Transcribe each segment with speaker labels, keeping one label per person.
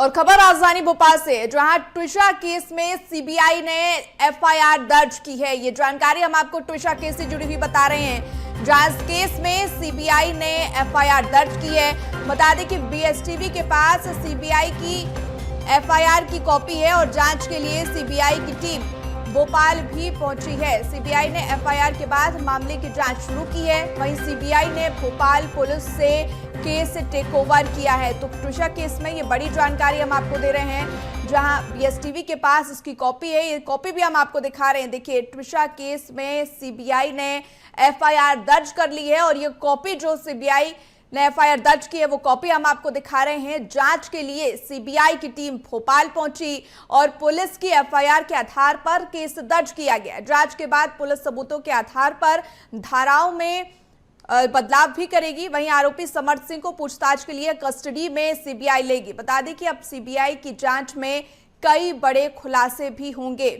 Speaker 1: और खबर राजधानी भोपाल से, जहां ट्विशा केस में सीबीआई ने एफआईआर दर्ज की है। ये जानकारी हम आपको ट्विशा केस से जुड़ी हुई बता रहे हैं, जहां इस केस में सीबीआई ने एफआईआर दर्ज की है। बता दें कि बीएसटीवी के पास सीबीआई की एफआईआर की कॉपी है और जांच के लिए सीबीआई की टीम भोपाल भी पहुंची है। सीबीआई ने एफआईआर के बाद मामले की जांच शुरू की है। वहीं सीबीआई ने भोपाल पुलिस से केस टेक ओवर किया है। तो ट्विशा केस में ये बड़ी जानकारी हम आपको दे रहे हैं, जहां बीएसटीवी के पास इसकी कॉपी है। ये कॉपी भी हम आपको दिखा रहे हैं। देखिए, ट्विशा केस में सीबीआई ने एफआईआर दर्ज कर ली है और ये कॉपी जो सीबीआई ने एफआईआर दर्ज की है वो कॉपी हम आपको दिखा रहे हैं। जांच के लिए सीबीआई की टीम भोपाल पहुंची और पुलिस की एफआईआर के आधार पर केस दर्ज किया गया। जांच के बाद पुलिस सबूतों के आधार पर धाराओं में बदलाव भी करेगी। वहीं आरोपी समर्थ सिंह को पूछताछ के लिए कस्टडी में सीबीआई लेगी। बता दें कि अब सीबीआई की जांच में कई बड़े खुलासे भी होंगे।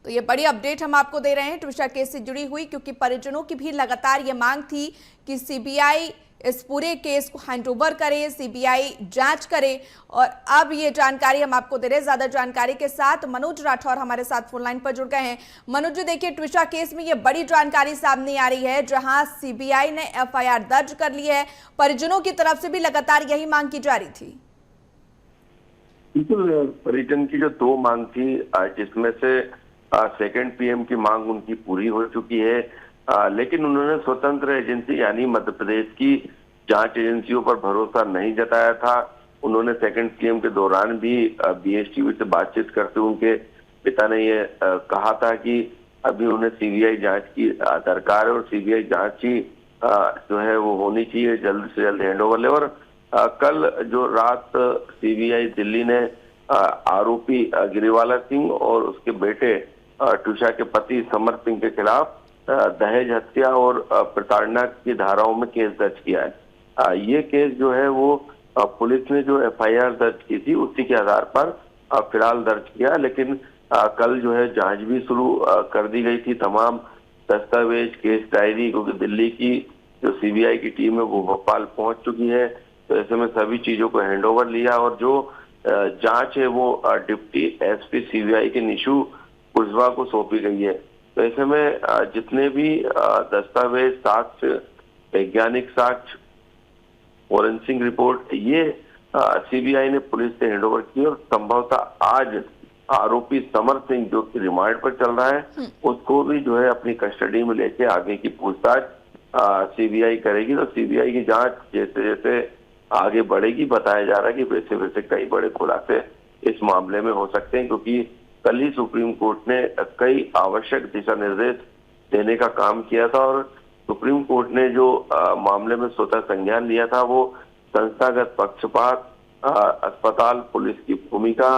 Speaker 1: तो ये बड़ी अपडेट हम आपको दे रहे हैं ट्विशा केस से जुड़ी हुई, क्योंकि परिजनों की भी लगातार ये मांग थी कि सीबीआई इस पूरे केस को हैंडओवर करे, सीबीआई जांच करे। और अब ये जानकारी हम आपको दे रहे हैं। ज्यादा जानकारी के साथ मनोज राठौर हमारे साथ फोन लाइन पर जुड़ गए हैं। मनोज जी, देखिए, ट्विशा केस में ये बड़ी जानकारी सामने आ रही है, जहां सीबीआई ने एफआईआर दर्ज कर ली है। परिजनों की तरफ से भी लगातार यही मांग की जा रही थी।
Speaker 2: बिल्कुल, परिजन की जो दो मांग थी, जिसमें से सेकंड पीएम की मांग उनकी पूरी हो चुकी है, लेकिन उन्होंने स्वतंत्र एजेंसी यानी मध्य प्रदेश की जांच एजेंसियों पर भरोसा नहीं जताया था। उन्होंने सेकंड पीएम के दौरान भी बीएसटीवी से बातचीत करते हुए उनके पिता ने ये कहा था कि अभी उन्हें सीबीआई जांच की दरकार है और सीबीआई जांच ही जो है वो होनी चाहिए, जल्द से जल्द हैंडओवर ले। और कल जो रात सीबीआई दिल्ली ने आरोपी गिरिवाला सिंह और उसके बेटे ट्विशा के पति समर्थ सिंह के खिलाफ दहेज हत्या और प्रताड़ना की धाराओं में केस दर्ज किया है। ये केस जो है वो पुलिस ने जो एफआईआर दर्ज की थी उसी के आधार पर फिलहाल दर्ज किया, लेकिन कल जो है जांच भी शुरू कर दी गई थी। तमाम दस्तावेज, केस डायरी, क्योंकि दिल्ली की जो सीबीआई की टीम है वो भोपाल पहुंच चुकी है, तो ऐसे में सभी चीजों को हैंडओवर लिया और जो जांच है वो डिप्टी एसपी सीबीआई के निशु कुशवाहा को सौंपी गई है। तो ऐसे में जितने भी दस्तावेज, साक्ष्य, वैज्ञानिक साक्ष्य, फोरेंसिक रिपोर्ट, ये सीबीआई ने पुलिस से हैंडओवर की और संभवतः आज आरोपी समर्थ सिंह जो कि रिमांड पर चल रहा है उसको भी जो है अपनी कस्टडी में लेके आगे की पूछताछ सीबीआई करेगी। तो सीबीआई की जांच जैसे जैसे आगे बढ़ेगी, बताया जा रहा है कि वैसे वैसे कई बड़े खुलासे इस मामले में हो सकते हैं, क्योंकि कल ही सुप्रीम कोर्ट ने कई आवश्यक दिशा निर्देश देने का काम किया था और सुप्रीम कोर्ट ने जो मामले में स्वतः संज्ञान लिया था वो संस्थागत पक्षपात, अस्पताल, पुलिस की भूमिका,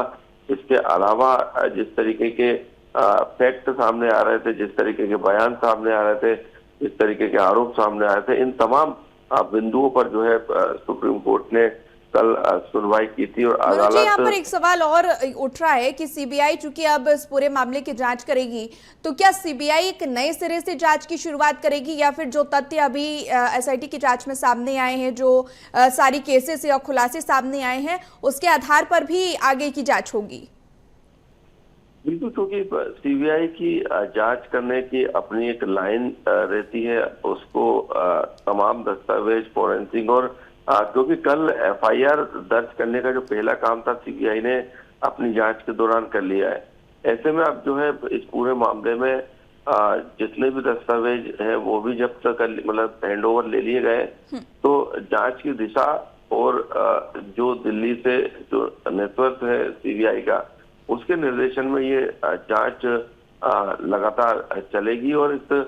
Speaker 2: इसके अलावा जिस तरीके के फैक्ट सामने आ रहे थे, जिस तरीके के बयान सामने आ रहे थे, जिस तरीके के आरोप सामने आ रहे थे, इन तमाम बिंदुओं पर जो है सुप्रीम कोर्ट ने कल सुनवाई की थी। और अदालत,
Speaker 1: यहाँ पर एक सवाल और उठ रहा है कि सीबीआई चूंकि अब इस पूरे मामले की जांच करेगी, तो क्या सीबीआई एक नए सिरे से जांच की शुरुआत करेगी, या फिर जो तथ्य अभी एसआईटी की जांच में सामने आए हैं, जो सारी केसेस या खुलासे सामने आए हैं, उसके आधार पर भी आगे की जांच होगी?
Speaker 2: बिल्कुल, क्योंकि सीबीआई की जांच करने की अपनी एक लाइन रहती है, उसको तमाम दस्तावेज, फोरेंसिक और क्योंकि कल एफआईआर दर्ज करने का जो पहला काम था सीबीआई ने अपनी जांच के दौरान कर लिया है। ऐसे में अब जो है इस पूरे मामले में जितने भी दस्तावेज हैं वो भी जब तक मतलब हैंडओवर ले लिए गए, तो जांच की दिशा और जो दिल्ली से जो नेतृत्व है सीबीआई का, उसके निर्देशन में ये जांच लगातार चलेगी। और इस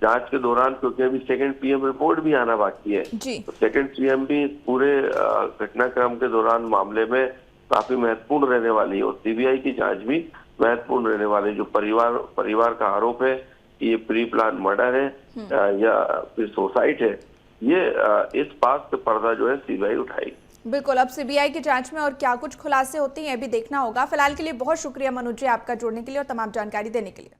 Speaker 2: जांच के दौरान, क्योंकि अभी सेकंड पीएम रिपोर्ट भी आना बाकी है, तो सेकंड पीएम भी पूरे घटनाक्रम के दौरान मामले में काफी महत्वपूर्ण रहने वाली है और सीबीआई की जांच भी महत्वपूर्ण रहने वाली है। जो परिवार का आरोप है कि ये प्री प्लान मर्डर है या फिर सुसाइड है, ये इस बात से पर्दा जो है सीबीआई उठाएगी।
Speaker 1: बिल्कुल, अब सीबीआई की जांच में और क्या कुछ खुलासे होते हैं ये भी देखना होगा। फिलहाल के लिए बहुत शुक्रिया मनोज जी आपका जुड़ने के लिए और तमाम जानकारी देने के लिए।